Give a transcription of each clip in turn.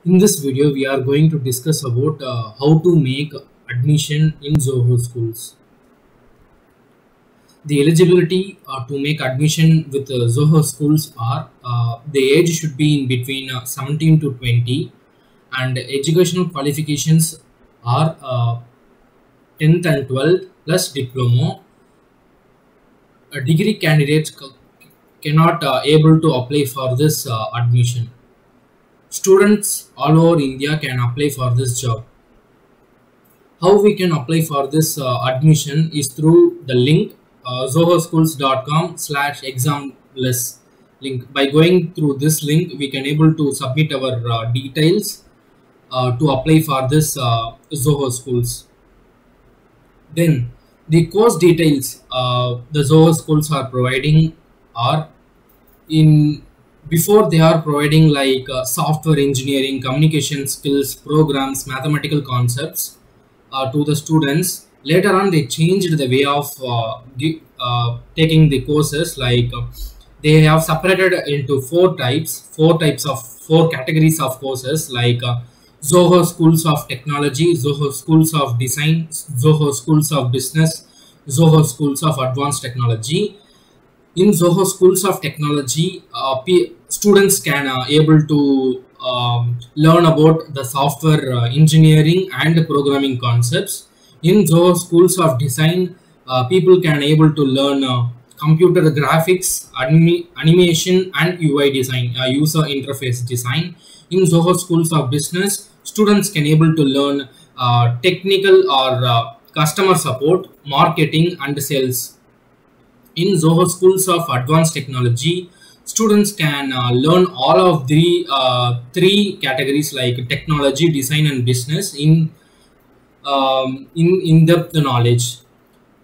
In this video, we are going to discuss about how to make admission in Zoho schools. The eligibility to make admission with Zoho schools are the age should be in between 17 to 20, and educational qualifications are 10th and 12th plus diploma. Degree candidates cannot able to apply for this admission. Students all over India can apply for this job. How we can apply for this admission is through the link zohoschools.com/examless link. By going through this link, we can able to submit our details to apply for this Zoho schools. Then the course details the Zoho schools are providing are in before they are providing like software engineering, communication skills, programs, mathematical concepts to the students. Later on, they changed the way of taking the courses. Like they have separated into four categories of courses, like Zoho Schools of Technology, Zoho Schools of Design, Zoho Schools of Business, Zoho Schools of Advanced Technology. In Zoho Schools of Technology, students can able to learn about the software engineering and programming concepts. In Zoho Schools of Design, people can able to learn computer graphics, animation, and UI design, user interface design. In Zoho Schools of Business, students can able to learn technical or customer support, marketing, and sales. In Zoho Schools of Advanced Technology, students can learn all of the three categories like technology, design, and business in in-depth knowledge.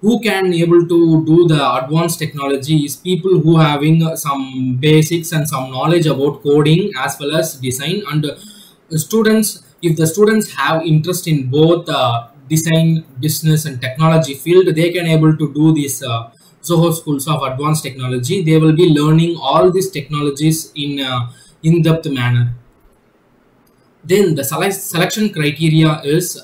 Who can able to do the advanced technology is people who having some basics and some knowledge about coding as well as design. And students, if the students have interest in both design, business, and technology field, they can able to do this Zoho Schools of Advanced Technology. They will be learning all these technologies in in-depth manner. Then the selection criteria is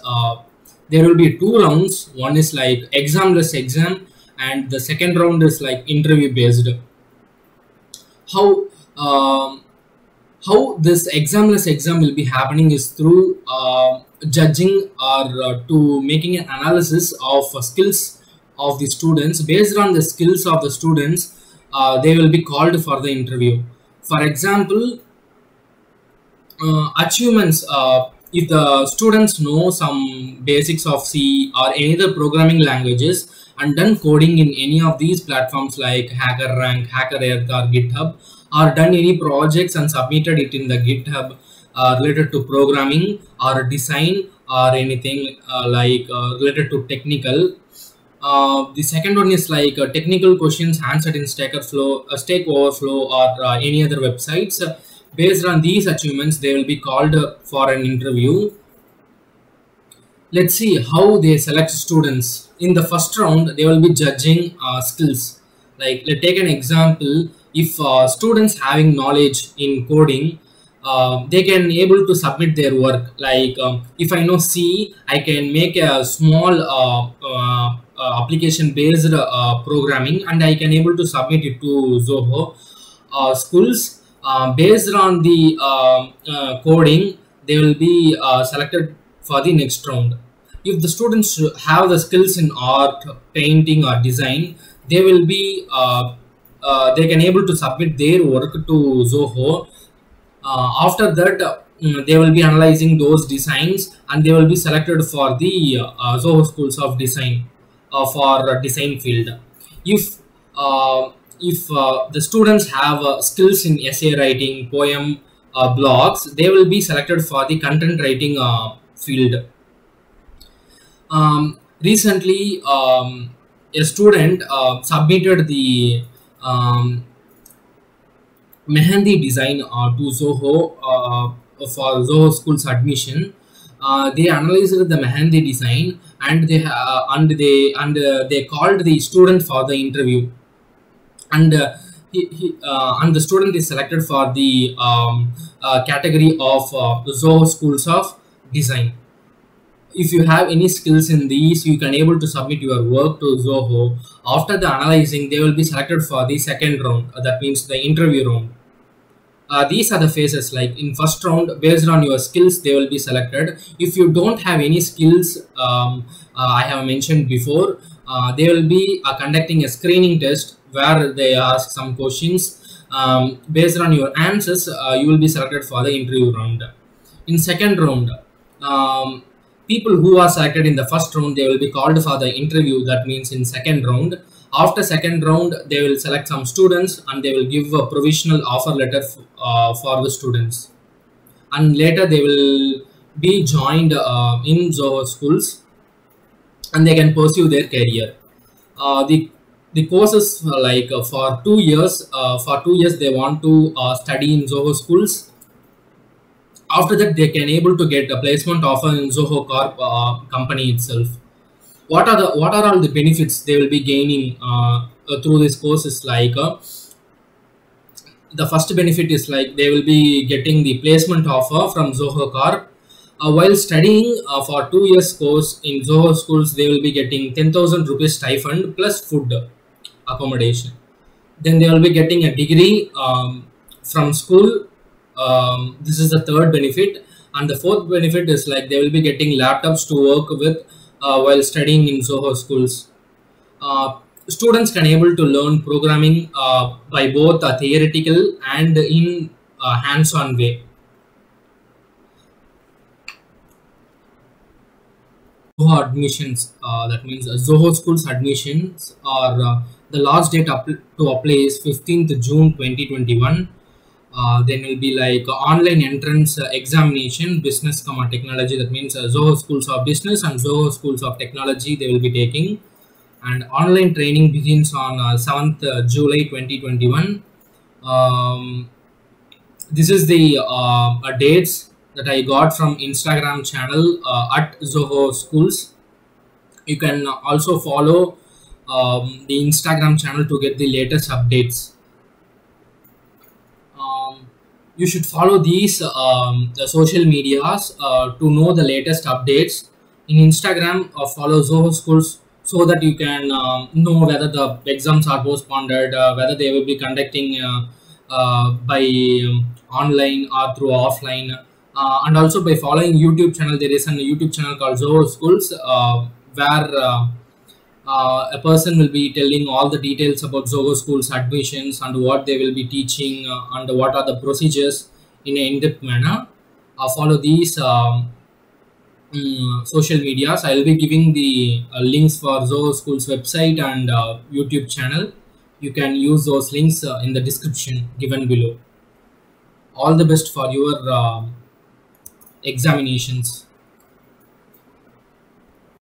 there will be two rounds. One is like examless exam, and the second round is like interview based. How how this examless exam will be happening is through judging or to making an analysis of skills of the students. Based on the skills of the students, they will be called for the interview. For example, achievements, if the students know some basics of C or any other programming languages and done coding in any of these platforms like HackerRank, HackerEarth, or GitHub, or done any projects and submitted it in the GitHub related to programming or design or anything related to technical. The second one is like technical questions answered in Stack Overflow, or any other websites. Based on these achievements, they will be called for an interview. Let's see how they select students. In the first round, they will be judging skills. Like, let's take an example. If students having knowledge in coding, they can able to submit their work. Like if I know C, I can make a small application based programming, and I can able to submit it to Zoho schools. Based on the coding, they will be selected for the next round. If the students have the skills in art, painting, or design, they will be they can able to submit their work to Zoho. After that, they will be analyzing those designs, and they will be selected for the Zoho Schools of Design for design field. If the students have skills in essay writing, poem, blogs, they will be selected for the content writing field. Recently, a student submitted the Mehendi design to Zoho for Zoho Schools admission. They analyzed the Mehendi design, and they called the student for the interview. And and the student is selected for the category of Zoho Schools of Design. If you have any skills in these, you can able to submit your work to Zoho. After the analyzing, they will be selected for the second round. That means the interview round. These are the phases. Like in first round, based on your skills, they will be selected. If you don't have any skills, I have mentioned before, they will be conducting a screening test where they ask some questions. Based on your answers, you will be selected for the interview round. In second round, people who are selected in the first round, they will be called for the interview. That means in second round. After second round, they will select some students and they will give a provisional offer letter for the students. And later they will be joined in Zoho Schools, and they can pursue their career. The courses like for 2 years. For 2 years, they want to study in Zoho Schools. After that, they can able to get a placement offer in Zoho Corp company itself. What are all the benefits they will be gaining through this course? Is like the first benefit is like they will be getting the placement offer from Zoho Corp. While studying for 2 years course in Zoho Schools, they will be getting 10,000 rupees stipend plus food accommodation. Then they will be getting a degree from school. This is the third benefit, and the fourth benefit is like they will be getting laptops to work with while studying in Zoho Schools. Students can able to learn programming by both theoretical and in hands-on way. Zoho admissions, that means Zoho Schools admissions are the last date to apply is 15th June 2021. Then will be like online entrance examination, business comma technology. That means Zoho Schools of Business and Zoho Schools of Technology they will be taking. And online training begins on 7th July 2021. This is the dates that I got from Instagram channel at Zoho Schools. You can also follow the Instagram channel to get the latest updates. You should follow these the social medias to know the latest updates. In Instagram, follow Zoho Schools so that you can know whether the exams are postponed, whether they will be conducting by online or through offline. And also by following YouTube channel, there is a YouTube channel called Zoho Schools where a person will be telling all the details about Zoho Schools admissions and what they will be teaching and what are the procedures in an in-depth manner. Follow these social medias. I will be giving the links for Zoho Schools website and YouTube channel. You can use those links in the description given below. All the best for your examinations.